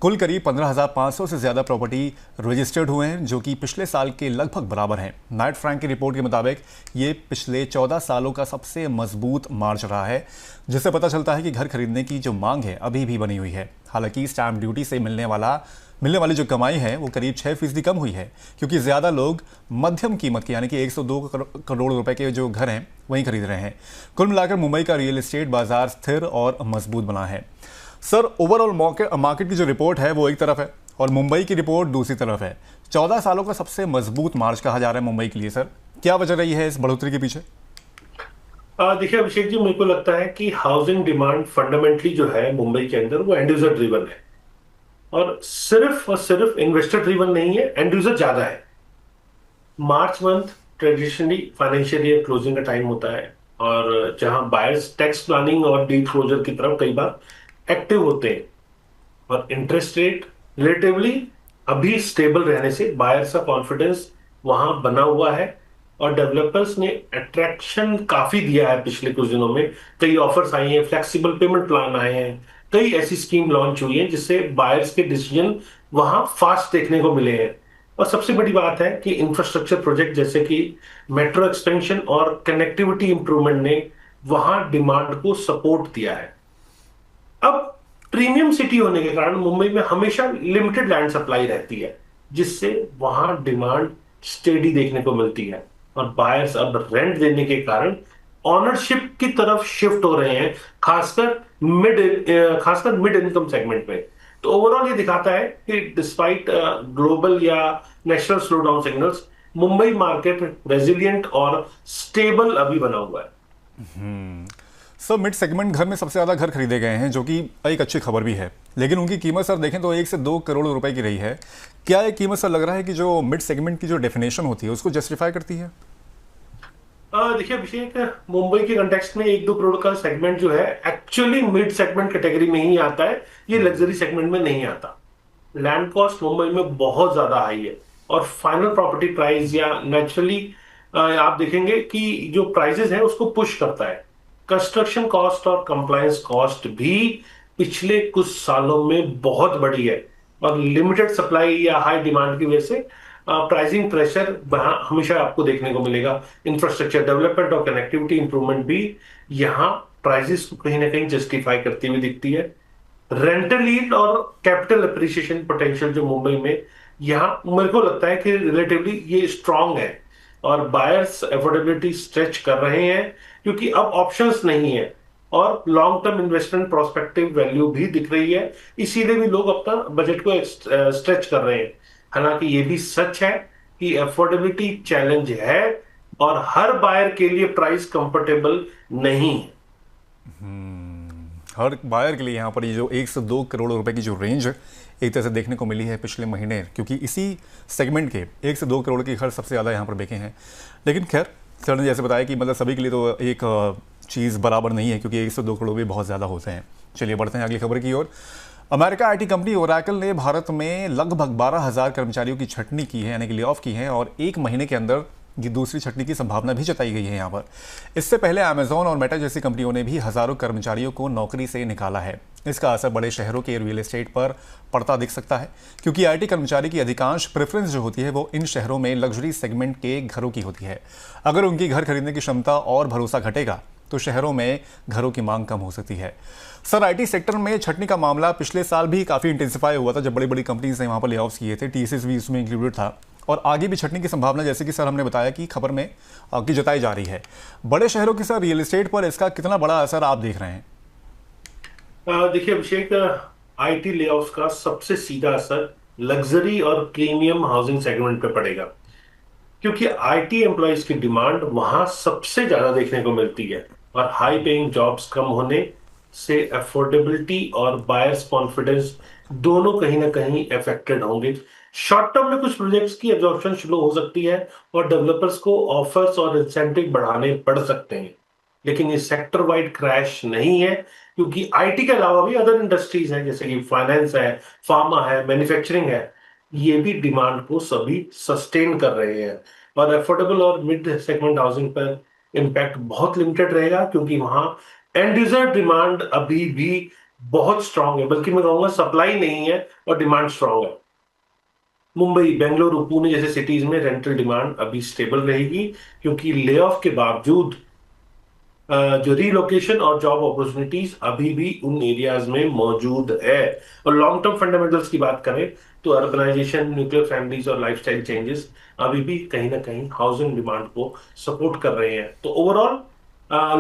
कुल करीब 15,500 से ज़्यादा प्रॉपर्टी रजिस्टर्ड हुए हैं, जो कि पिछले साल के लगभग बराबर हैं। नाइट फ्रैंक की रिपोर्ट के मुताबिक ये पिछले 14 सालों का सबसे मजबूत मार्च रहा है, जिससे पता चलता है कि घर खरीदने की जो मांग है अभी भी बनी हुई है। हालांकि स्टैम्प ड्यूटी से मिलने वाली जो कमाई है वो करीब 6% कम हुई है, क्योंकि ज़्यादा लोग मध्यम कीमत के यानी कि 102 करोड़ रुपए के जो घर हैं वहीं खरीद रहे हैं। कुल मिलाकर मुंबई का रियल एस्टेट बाजार स्थिर और मजबूत बना है। सर ओवरऑल मार्केट की जो रिपोर्ट है वो एक तरफ है और मुंबई की रिपोर्ट दूसरी तरफ है। 14 सालों का सबसे मजबूत मार्च कहा जा रहा है मुंबई के लिए। सर क्या वजह रही है इस बढ़ोतरी के पीछे? देखिए अभिषेक जी, मेरे को लगता है कि हाउसिंग डिमांड फंडामेंटली जो है मुंबई के अंदर वो एंड यूजर ड्रिवन है, और सिर्फ इन्वेस्टर ड्रिवन नहीं है, एंड यूजर ज्यादा है। March month traditionally financial year closing का टाइम होता है, और जहां बायर्स टैक्स प्लानिंग और डील क्लोजर की तरफ कई बार एक्टिव होते हैं, और इंटरेस्ट रेट रिलेटिवली अभी स्टेबल रहने से बायर्स का कॉन्फिडेंस वहां बना हुआ है, और डेवलपर्स ने अट्रैक्शन काफी दिया है पिछले कुछ दिनों में। कई ऑफर्स आए हैं, फ्लेक्सिबल पेमेंट प्लान आए हैं, कई ऐसी स्कीम लॉन्च हुई है जिससे बायर्स के डिसीजन वहां फास्ट देखने को मिले हैं। और सबसे बड़ी बात है कि इंफ्रास्ट्रक्चर प्रोजेक्ट जैसे कि मेट्रो एक्सपेंशन और कनेक्टिविटी इंप्रूवमेंट ने वहां डिमांड को सपोर्ट दिया है। अब प्रीमियम सिटी होने के कारण मुंबई में हमेशा लिमिटेड लैंड सप्लाई रहती है, जिससे वहां डिमांड स्टेडी देखने को मिलती है। और बायर्स अब रेंट देने के कारण ऑनरशिप की तरफ शिफ्ट हो रहे हैं, खासकर मिड इनकम सेगमेंट में। तो ओवरऑल ये दिखाता है कि डिस्पाइट ग्लोबल या national slowdown signals, Mumbai market resilient और स्टेबल अभी बना हुआ है। सर मिड सेगमेंट घर में सबसे ज़्यादा घर खरीदे गए हैं, जो कि एक अच्छी खबर भी है, लेकिन उनकी कीमत सर देखें तो 1 से 2 करोड़ रुपए की रही है। क्या ये कीमत सर लग रहा है कि जो मिड सेगमेंट की जो डेफिनेशन होती है उसको जस्टिफाई करती है? देखिए अभिषेक, मुंबई के कंटेक्स्ट में 1-2 करोड़ का सेगमेंट जो है एक्चुअली मिड सेगमेंट कैटेगरी में ही आता है, ये लग्जरी सेगमेंट में नहीं आता। लैंड कॉस्ट मुंबई में बहुत ज्यादा हाई है और फाइनल प्रॉपर्टी प्राइस या नेचुरली आप देखेंगे कि जो प्राइसेस हैं उसको पुश करता है। कंस्ट्रक्शन कॉस्ट और कंप्लायंस कॉस्ट भी पिछले कुछ सालों में बहुत बढ़ी है और लिमिटेड सप्लाई या हाई डिमांड की वजह से प्राइसिंग प्रेशर हमेशा आपको देखने को मिलेगा। इंफ्रास्ट्रक्चर डेवलपमेंट और कनेक्टिविटी इंप्रूवमेंट भी यहाँ प्राइसेस को कहीं ना कहीं जस्टिफाई करती हुई दिखती है। रेंटल यील्ड और कैपिटल अप्रिसिएशन पोटेंशियल जो मुंबई में यहाँ मेरे को लगता है कि रिलेटिवली ये स्ट्रांग है और बायर्स अफोर्डेबिलिटी स्ट्रेच कर रहे हैं क्योंकि अब ऑप्शंस नहीं है और long term investment prospective value भी दिख रही है, इसीलिए भी लोग अपना बजट को स्ट्रेच कर रहे हैं। हालांकि ये भी सच है कि अफोर्डेबिलिटी चैलेंज है और हर बायर के लिए प्राइस कंफर्टेबल नहीं है। हर बायर के लिए यहाँ पर ये जो 1 से 2 करोड़ रुपए की जो रेंज एक तरह से देखने को मिली है पिछले महीने, क्योंकि इसी सेगमेंट के 1 से 2 करोड़ के घर सबसे ज़्यादा यहाँ पर बिके हैं। लेकिन खैर सर ने जैसे बताया कि मतलब सभी के लिए तो एक चीज़ बराबर नहीं है, क्योंकि 1 से 2 करोड़ भी बहुत ज़्यादा होते हैं। चलिए बढ़ते हैं अगली खबर की ओर। अमेरिका आईटी कंपनी ओरेकल ने भारत में लगभग 12,000 कर्मचारियों की छटनी की है, यानी कि ले ऑफ की है, और 1 महीने के अंदर ये दूसरी छटनी की संभावना भी जताई गई है यहाँ पर। इससे पहले अमेजॉन और मेटा जैसी कंपनियों ने भी हजारों कर्मचारियों को नौकरी से निकाला है। इसका असर बड़े शहरों के रियल एस्टेट पर पड़ता दिख सकता है, क्योंकि आईटी कर्मचारी की अधिकांश प्रेफरेंस जो होती है वो इन शहरों में लग्जरी सेगमेंट के घरों की होती है। अगर उनकी घर खरीदने की क्षमता और भरोसा घटेगा तो शहरों में घरों की मांग कम हो सकती है। सर आईटी सेक्टर में छटनी का मामला पिछले साल भी काफ़ी इंटेंसिफाई हुआ था, जब बड़ी बड़ी कंपनीज ने वहाँ पर ले ऑफ्स किए थे। टीसीएस भी इसमें इंक्लूडेड था और आगे भी छटनी की संभावना, जैसे कि सर हमने बताया कि खबर में की जताई जा रही है। बड़े शहरों की सर रियल एस्टेट पर इसका कितना बड़ा असर आप देख रहे हैं? देखिए अभिषेक, आईटी लेऑफ्स का सबसे सीधा असर लग्जरी और प्रीमियम हाउसिंग सेगमेंट पे पड़ेगा, क्योंकि आईटी एम्प्लॉयज की डिमांड वहां सबसे ज्यादा देखने को मिलती है और हाई पेइंग जॉब्स कम होने से अफोर्डेबिलिटी और बायर्स कॉन्फिडेंस दोनों कहीं ना कहीं अफेक्टेड होंगे। शॉर्ट टर्म में कुछ प्रोजेक्ट्स की एब्जॉर्प्शन शुरू हो सकती है और डेवलपर्स को ऑफर्स और इंसेंटिव बढ़ाने पड़ सकते हैं, लेकिन ये सेक्टर वाइड क्रैश नहीं है, क्योंकि आईटी के अलावा भी अदर इंडस्ट्रीज हैं जैसे कि फाइनेंस है, फार्मा है, मैन्युफैक्चरिंग है, ये भी डिमांड को सभी सस्टेन कर रहे हैं। और अफोर्डेबल और मिड सेगमेंट हाउसिंग पर इम्पैक्ट बहुत लिमिटेड रहेगा, क्योंकि वहां एंड यूजर डिमांड अभी भी बहुत स्ट्रांग है, बल्कि मैं कहूंगा सप्लाई नहीं है और डिमांड स्ट्रांग है। मुंबई, बेंगलुरु, पुणे जैसे सिटीज में रेंटल डिमांड अभी स्टेबल रहेगी, क्योंकि ले ऑफ के बावजूद जो रीलोकेशन और जॉब अपॉर्चुनिटीज अभी भी उन एरियाज में मौजूद है। और लॉन्ग टर्म फंडामेंटल्स की बात करें तो अर्बनाइजेशन, न्यूक्लियर फैमिलीज और लाइफस्टाइल चेंजेस अभी भी कहीं ना कहीं हाउसिंग डिमांड को सपोर्ट कर रहे हैं। तो ओवरऑल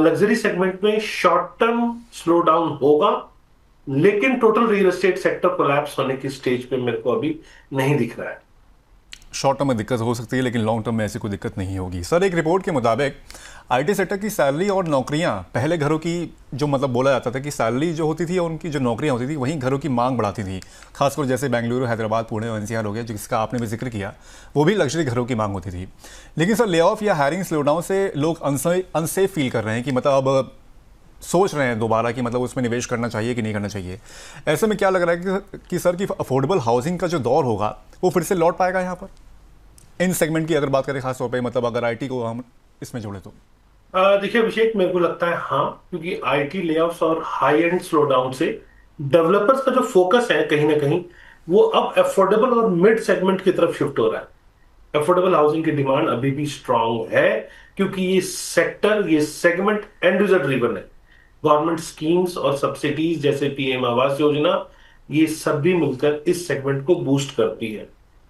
लग्जरी सेगमेंट में शॉर्ट टर्म स्लो डाउन होगा, लेकिन total real estate sector collapse होने की स्टेज पे मेरे को अभी नहीं दिख रहा है। शॉर्ट टर्म में दिक्कत हो सकती है, लेकिन लॉन्ग टर्म में ऐसी कोई दिक्कत नहीं होगी। सर एक रिपोर्ट के मुताबिक आईटी सेक्टर की सैलरी और नौकरियां पहले घरों की जो मतलब बोला जाता था कि सैलरी जो होती थी और उनकी जो नौकरियां होती थी वहीं घरों की मांग बढ़ाती थी। खासकर जैसे बेंगलुरु, हैदराबाद, पुणे और एनसीआर हो गया, जिसका आपने भी जिक्र किया, वो भी लग्जरी घरों की मांग होती थी। लेकिन सर ले ऑफ या हायरिंग स्लोडाउन से लोग अनसेफ फील कर रहे हैं कि मतलब अब सोच रहे हैं दोबारा कि मतलब उसमें निवेश करना चाहिए कि नहीं करना चाहिए। ऐसे में क्या लग रहा है कि सर कि अफोर्डेबल हाउसिंग का जो दौर होगा वो फिर से लौट पाएगा यहाँ पर इन सेगमेंट की अगर बात करें खास तौर पे, मतलब अगर आईटी को हम इसमें जोड़े तो? देखिए अभिषेक, मेरे को लगता है हाँ, क्योंकि आईटी लेऑफ्स और हाई एंड स्लो डाउन से डेवलपर्स का जो फोकस है कहीं ना कहीं वो अब अफोर्डेबल और मिड सेगमेंट की तरफ शिफ्ट हो रहा है। अफोर्डेबल हाउसिंग की डिमांड अभी भी स्ट्रांग है, क्योंकि ये सेगमेंट एंड यूजर ड्रिवन है। गवर्नमेंट स्कीम्स और सब्सिडीज जैसे पीएम आवास योजना, ये सब भी मिलकर इस सेगमेंट को बूस्ट करती है।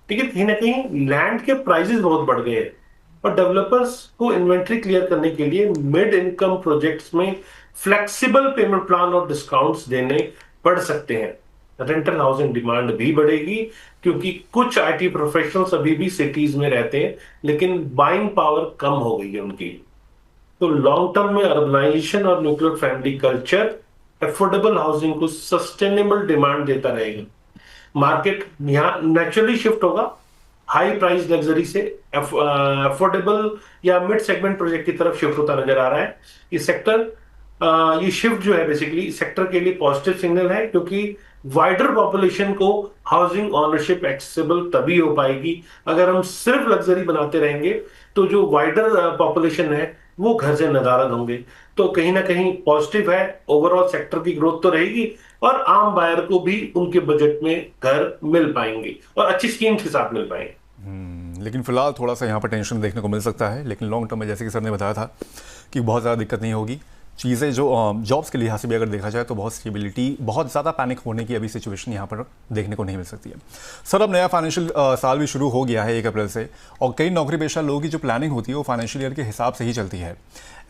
ठीक है, कहीं ना कहीं लैंड के प्राइसेस बहुत बढ़ गए हैं और डेवलपर्स को इन्वेंट्री क्लियर करने के लिए मिड इनकम प्रोजेक्ट्स में फ्लेक्सिबल पेमेंट प्लान और डिस्काउंट्स देने पड़ सकते हैं। रेंटल हाउसिंग डिमांड भी बढ़ेगी, क्योंकि कुछ आईटी प्रोफेशनल्स अभी भी सिटीज में रहते हैं लेकिन बाइंग पावर कम हो गई है उनकी। तो लॉन्ग टर्म में अर्बनाइजेशन और nuclear family culture affordable housing को सस्टेनेबल डिमांड देता रहेगा। मार्केट यहाँ नेचुरली शिफ्ट होगा हाई प्राइस लग्जरी से अफोर्डेबल या मिड सेगमेंट प्रोजेक्ट की तरफ शिफ्ट होता नजर आ रहा है। ये सेक्टर ये शिफ्ट जो है बेसिकली सेक्टर के लिए पॉजिटिव सिग्नल है, क्योंकि वाइडर पॉपुलेशन को हाउसिंग ओनरशिप एक्सेसिबल तभी हो पाएगी। अगर हम सिर्फ लग्जरी बनाते रहेंगे तो जो वाइडर पॉपुलेशन है वो घर से नदारद होंगे। तो कहीं ना कहीं पॉजिटिव है, ओवरऑल सेक्टर की ग्रोथ तो रहेगी और आम बायर को भी उनके बजट में घर मिल पाएंगे और अच्छी स्कीम्स के साथ मिल पाएंगे। लेकिन फिलहाल थोड़ा सा यहाँ पर टेंशन देखने को मिल सकता है, लेकिन लॉन्ग टर्म में जैसे कि सर ने बताया था कि बहुत ज़्यादा दिक्कत नहीं होगी। चीज़ें जो जॉब्स के लिहाज से भी अगर देखा जाए तो बहुत स्टेबिलिटी, बहुत ज़्यादा पैनिक होने की अभी सिचुएशन यहाँ पर देखने को नहीं मिल सकती है। सर, अब नया फाइनेंशियल साल भी शुरू हो गया है 1 अप्रैल से, और कई नौकरी पेशा लोगों की जो प्लानिंग होती है वो फाइनेंशियल ईयर के हिसाब से ही चलती है।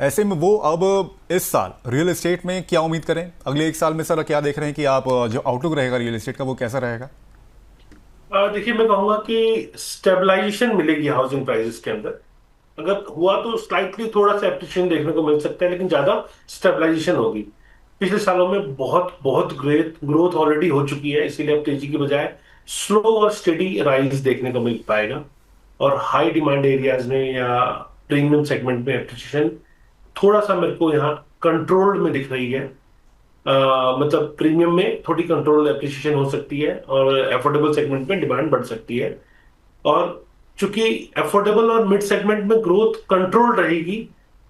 ऐसे में वो अब इस साल रियल एस्टेट में क्या उम्मीद करें? अगले 1 साल में सर क्या देख रहे हैं कि आप जो आउटलुक रहेगा रियल एस्टेट का वो कैसा रहेगा? देखिए, मैं कहूंगा कि स्टेबलाइजेशन मिलेगी हाउसिंग प्राइसेस के अंदर। अगर हुआ तो स्लाइटली थोड़ा सा एप्रिसिएशन देखने को मिल सकता है, लेकिन ज्यादा स्टेबलाइजेशन होगी। पिछले सालों में बहुत बहुत ग्रेट ग्रोथ ऑलरेडी हो चुकी है, इसीलिए अब तेजी की बजाय स्लो और स्टेडी राइज देखने को मिल पाएगा। और हाई डिमांड एरियाज में या प्रीमियम सेगमेंट में एप्रिसिएशन थोड़ा सा मेरे को यहाँ कंट्रोल्ड में दिख रही है। मतलब प्रीमियम में थोड़ी कंट्रोल एप्रिसिएशन हो सकती है और अफोर्डेबल सेगमेंट में डिमांड बढ़ सकती है। और चूंकि अफोर्डेबल और मिड सेगमेंट में ग्रोथ कंट्रोल रहेगी,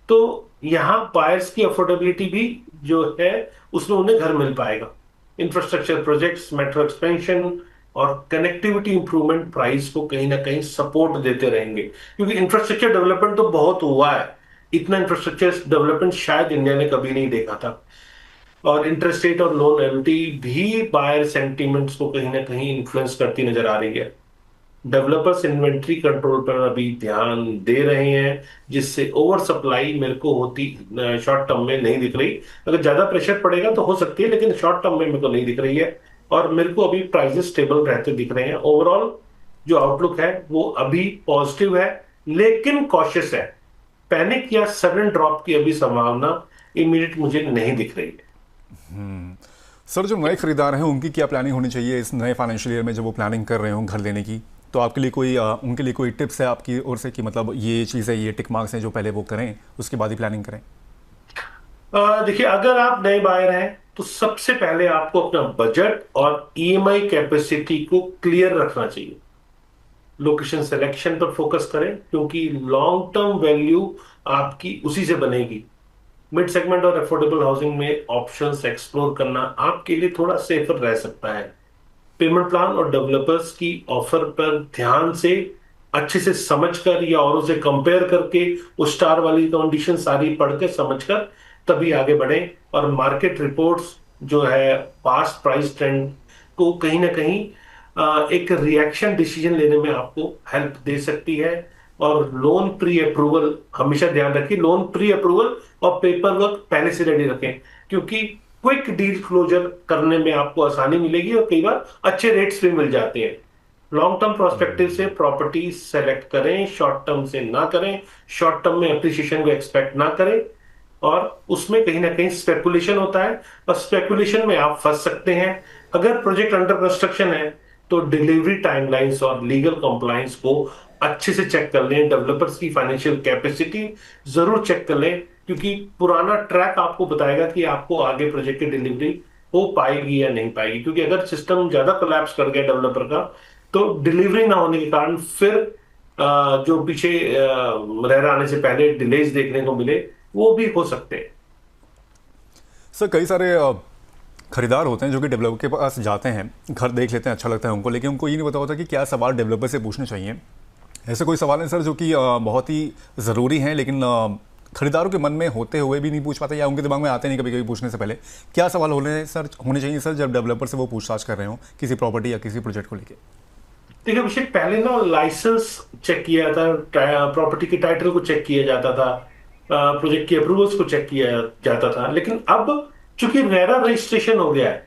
तो यहां बायर्स की अफोर्डेबिलिटी भी जो है उसमें उन्हें घर मिल पाएगा। इंफ्रास्ट्रक्चर प्रोजेक्ट्स, मेट्रो एक्सपेंशन और कनेक्टिविटी इंप्रूवमेंट प्राइस को कहीं ना कहीं सपोर्ट देते रहेंगे, क्योंकि इंफ्रास्ट्रक्चर डेवलपमेंट तो बहुत हुआ है। इतना इंफ्रास्ट्रक्चर डेवलपमेंट शायद इंडिया ने कभी नहीं देखा था। और इंटरेस्ट रेट और लोन एबिलिटी भी बायर सेंटीमेंट्स को कहीं ना कहीं इन्फ्लुएंस करती नजर आ रही है। डेवलपर्स इन्वेंट्री कंट्रोल पर अभी ध्यान दे रहे हैं, जिससे ओवर सप्लाई मेरे को होती शॉर्ट टर्म में नहीं दिख रही। अगर ज्यादा प्रेशर पड़ेगा तो हो सकती है, लेकिन शॉर्ट टर्म में मेरे को नहीं दिख रही है। और मेरे को अभी प्राइसेस स्टेबल रहते दिख रहे हैं। ओवरऑल जो आउटलुक है वो अभी पॉजिटिव है, लेकिन कॉशियस है। पैनिक या सडन ड्रॉप की अभी संभावना इमीडिएट मुझे नहीं दिख रही है। सर, जो नए खरीदार हैं उनकी क्या प्लानिंग होनी चाहिए इस नए फाइनेंशियल ईयर में, जब वो प्लानिंग कर रहे हो घर लेने की? तो आपके लिए कोई उनके लिए कोई टिप्स है आपकी ओर से कि मतलब ये चीज़ें, ये टिक मार्क्स हैं जो पहले वो करें उसके बाद ही प्लानिंग करें? देखिए, अगर आप नए बायर हैं तो सबसे पहले आपको अपना बजट और ईएमआई कैपेसिटी को क्लियर रखना चाहिए। लोकेशन सिलेक्शन पर फोकस करें, क्योंकि लॉन्ग टर्म वैल्यू आपकी उसी से बनेगी। मिड सेगमेंट और अफोर्डेबल हाउसिंग में ऑप्शंस एक्सप्लोर करना आपके लिए थोड़ा सेफर रह सकता है। पेमेंट प्लान और डेवलपर्स की ऑफर पर ध्यान से अच्छे से समझकर या औरों से कंपेयर करके वो स्टार वाली कंडीशन सारी पढ़ के समझकर तभी आगे बढ़ें। और मार्केट रिपोर्ट्स जो है पास्ट प्राइस ट्रेंड को कहीं ना कहीं एक रिएक्शन डिसीजन लेने में आपको हेल्प दे सकती है। और लोन प्री अप्रूवल हमेशा ध्यान रखिए, लोन प्री अप्रूवल और पेपर वर्क पहले से रेडी रखें, क्योंकि क्विक डील क्लोजर करने में आपको आसानी मिलेगी और कई बार अच्छे रेट्स भी मिल जाते हैं। लॉन्ग टर्म प्रोस्पेक्टिव से प्रॉपर्टी सेलेक्ट करें, शॉर्ट टर्म से ना करें। शॉर्ट टर्म में एप्रिसिएशन को एक्सपेक्ट ना करें, और उसमें कहीं ना कहीं स्पेकुलेशन होता है और स्पेकुलेशन में आप फंस सकते हैं। अगर प्रोजेक्ट अंडर कंस्ट्रक्शन है तो डिलीवरी टाइमलाइंस और लीगल कंप्लायंस को अच्छे से चेक कर लें। डेवलपर्स की फाइनेंशियल कैपेसिटी जरूर चेक कर लें, क्योंकि पुराना ट्रैक आपको बताएगा कि आपको आगे प्रोजेक्ट की डिलीवरी हो पाएगी या नहीं पाएगी। क्योंकि अगर सिस्टम ज्यादा कोलैप्स कर गया डेवलपर का, तो डिलीवरी ना होने के कारण फिर जो पीछे रेरा आने से पहले डिलेज देखने को मिले, वो भी हो सकते हैं। सर कई सारे खरीदार होते हैं जो कि डेवलपर के पास जाते हैं, घर देख लेते हैं, अच्छा लगता है उनको, लेकिन उनको ये नहीं पता होता कि क्या सवाल डेवलपर से पूछने चाहिए। ऐसे कोई सवाल है सर जो कि बहुत ही ज़रूरी हैं, लेकिन खरीदारों के मन में होते हुए भी नहीं पूछ पाते या उनके दिमाग में आते नहीं कभी कभी पूछने से पहले? क्या सवाल होने चाहिए सर जब डेवलपर से वो पूछताछ कर रहे हो किसी प्रॉपर्टी या किसी प्रोजेक्ट को लेकर? देखिए अभिषेक, पहले ना लाइसेंस चेक किया जाता, प्रॉपर्टी के टाइटल को चेक किया जाता था, प्रोजेक्ट की अप्रूवल्स को चेक किया जाता था। लेकिन अब चूंकि रेरा रजिस्ट्रेशन हो गया है,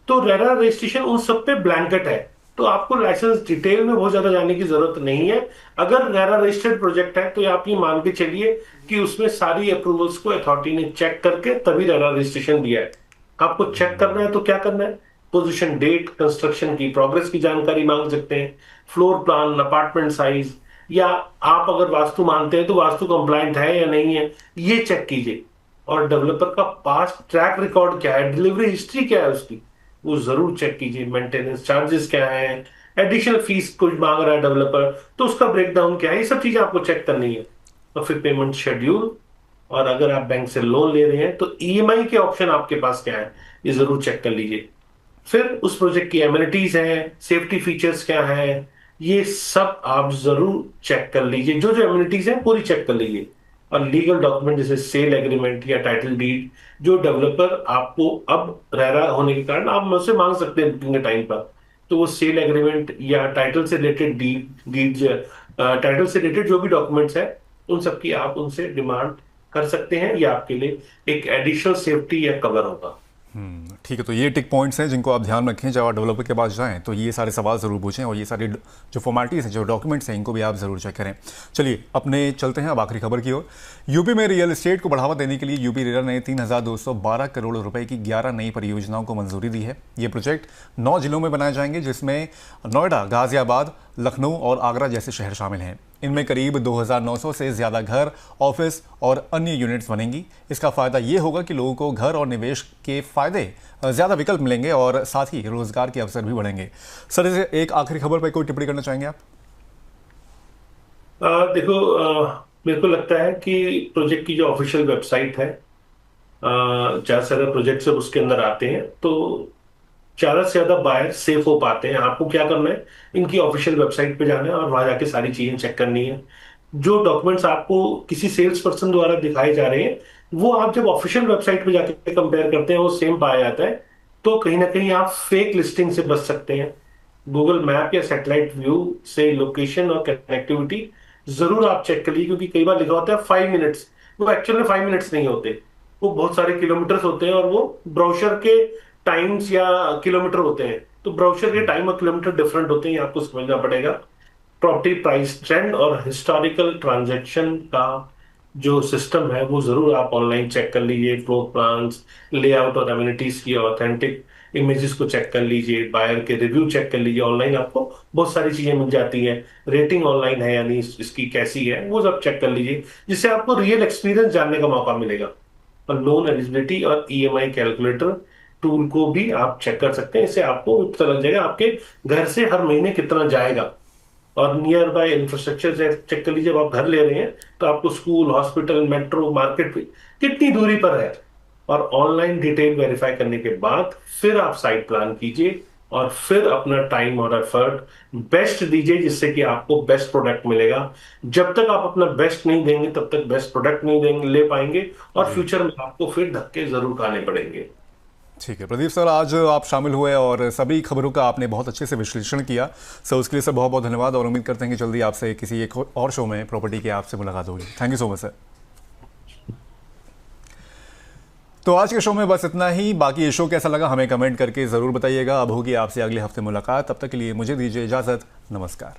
तो रेरा रजिस्ट्रेशन उन सब पे ब्लैंकेट है, तो आपको लाइसेंस डिटेल में बहुत ज्यादा जाने की जरूरत नहीं है। अगर रेरा रजिस्टर्ड प्रोजेक्ट है तो आप ये मान के चलिए कि उसमें सारी अप्रूवल्स को अथॉरिटी ने चेक करके तभी रेरा रजिस्ट्रेशन दिया है। आपको चेक करना है तो क्या करना है, पोजीशन, डेट, कंस्ट्रक्शन की प्रोग्रेस की जानकारी मांग सकते हैं, फ्लोर प्लान, अपार्टमेंट साइज, या आप अगर वास्तु मानते हैं तो वास्तु कंप्लायंट है या नहीं है, ये चेक कीजिए। और डेवलपर का पास्ट ट्रैक रिकॉर्ड क्या है, डिलीवरी हिस्ट्री क्या है उसकी, वो जरूर चेक कीजिए। मेंटेनेंस चार्जेस क्या है, एडिशनल फीस कुछ मांग रहा है डेवलपर तो उसका ब्रेकडाउन क्या है, ये सब चीजें आपको चेक करनी है। और फिर पेमेंट शेड्यूल, और अगर आप बैंक से लोन ले रहे हैं तो ईएमआई के ऑप्शन आपके पास क्या है, ये जरूर चेक कर लीजिए। फिर उस प्रोजेक्ट की एमिनिटीज हैं, सेफ्टी फीचर्स क्या है, ये सब आप जरूर चेक कर लीजिए। जो जो एमिनिटीज हैं पूरी चेक कर लीजिए। और लीगल डॉक्यूमेंट जैसे सेल एग्रीमेंट या टाइटल डीड, जो डेवलपर आपको अब रेरा होने के कारण आप मुझसे मांग सकते हैं बुकिंग के टाइम पर, तो वो सेल एग्रीमेंट या टाइटल से रिलेटेड डीड टाइटल से रिलेटेड जो भी डॉक्यूमेंट्स है, उन सब की आप उनसे डिमांड कर सकते हैं। ये आपके लिए एक एडिशनल सेफ्टी या कवर होगा। ठीक है, तो ये टिक पॉइंट्स हैं जिनको आप ध्यान रखें जब आप डेवलपर के पास जाएं, तो ये सारे सवाल ज़रूर पूछें और ये सारी जो फॉर्मेलिटीज़ हैं, जो डॉक्यूमेंट्स हैं, इनको भी आप ज़रूर चेक करें। चलिए अपने चलते हैं अब आखिरी खबर की ओर। यूपी में रियल एस्टेट को बढ़ावा देने के लिए यूपी रेरा ने 3,212 करोड़ रुपए की 11 नई परियोजनाओं को मंजूरी दी है। ये प्रोजेक्ट 9 जिलों में बनाए जाएंगे, जिसमें नोएडा, गाजियाबाद, लखनऊ और आगरा जैसे शहर शामिल हैं। इनमें करीब 2,900 से ज़्यादा घर, ऑफिस और अन्य यूनिट्स बनेंगी। इसका फ़ायदा ये होगा कि लोगों को घर और निवेश के फ़ायदे ज़्यादा विकल्प मिलेंगे और साथ ही रोज़गार के अवसर भी बढ़ेंगे। सर, इसे एक आखिरी खबर पर कोई टिप्पणी करना चाहेंगे आप? देखो, मेरे को लगता है कि प्रोजेक्ट की जो ऑफिशियल वेबसाइट है, ज्यादा से ज्यादा प्रोजेक्ट जब उसके अंदर आते हैं तो ज्यादा से ज्यादा बायर सेफ हो पाते हैं। आपको क्या करना है, इनकी ऑफिशियल वेबसाइट पे जाना है और वहां जाके सारी चीजें चेक करनी है। जो डॉक्यूमेंट्स आपको किसी सेल्स पर्सन द्वारा दिखाए जा रहे हैं, वो आप जब ऑफिशियल वेबसाइट पे जाके कंपेयर करते हैं वो सेम पाया जाता है, तो कहीं ना कहीं आप फेक लिस्टिंग से बच सकते हैं। गूगल मैप या सैटेलाइट व्यू से लोकेशन और कनेक्टिविटी जरूर आप चेक कर लीजिए, क्योंकि कई बार लिखा होता है 5 मिनट्स, वो एक्चुअल में 5 मिनट्स नहीं होते, वो बहुत सारे किलोमीटर्स होते हैं, और वो ब्राउजर के टाइम्स या किलोमीटर होते हैं। तो ब्राउजर के टाइम और किलोमीटर डिफरेंट होते हैं, ये आपको समझना पड़ेगा। प्रॉपर्टी प्राइस ट्रेंड और हिस्टोरिकल ट्रांजैक्शन का जो सिस्टम है वो जरूर आप ऑनलाइन चेक कर लीजिए। फ्लोर प्लान्स, लेआउट और एमिनिटीज की ऑथेंटिक इमेजेस को चेक कर लीजिए। बायर के रिव्यू चेक कर लीजिए। ऑनलाइन आपको बहुत सारी चीजें मिल जाती हैं। रेटिंग ऑनलाइन है यानी इसकी कैसी है वो सब चेक कर लीजिए, जिससे आपको रियल एक्सपीरियंस जानने का मौका मिलेगा। और लोन एलिजिबिलिटी और ईएमआई कैलकुलेटर टूल को भी आप चेक कर सकते हैं। इससे आपको पता लग जाएगा आपके घर से हर महीने कितना जाएगा। और नियर बाय इंफ्रास्ट्रक्चर चेक कर लीजिए। जब आप घर ले रहे हैं तो आपको स्कूल, हॉस्पिटल, मेट्रो, मार्केट कितनी दूरी पर है, और ऑनलाइन डिटेल वेरीफाई करने के बाद फिर आप साइट प्लान कीजिए और फिर अपना टाइम और एफर्ट बेस्ट दीजिए, जिससे कि आपको बेस्ट प्रोडक्ट मिलेगा। जब तक आप अपना बेस्ट नहीं देंगे तब तक बेस्ट प्रोडक्ट नहीं देंगे, ले पाएंगे, और फ्यूचर में आपको फिर धक्के जरूर खाने पड़ेंगे। ठीक है प्रदीप सर, आज आप शामिल हुए और सभी खबरों का आपने बहुत अच्छे से विश्लेषण किया। सर उसके लिए सर बहुत बहुत धन्यवाद, और उम्मीद करते हैं कि जल्दी आपसे किसी एक और शो में प्रॉपर्टी के आपसे मुलाकात होगी। Thank you so much sir. तो आज के शो में बस इतना ही। बाकी ये शो कैसा लगा हमें कमेंट करके ज़रूर बताइएगा। अब होगी आपसे अगले हफ्ते मुलाकात, तब तक के लिए मुझे दीजिए इजाज़त। नमस्कार।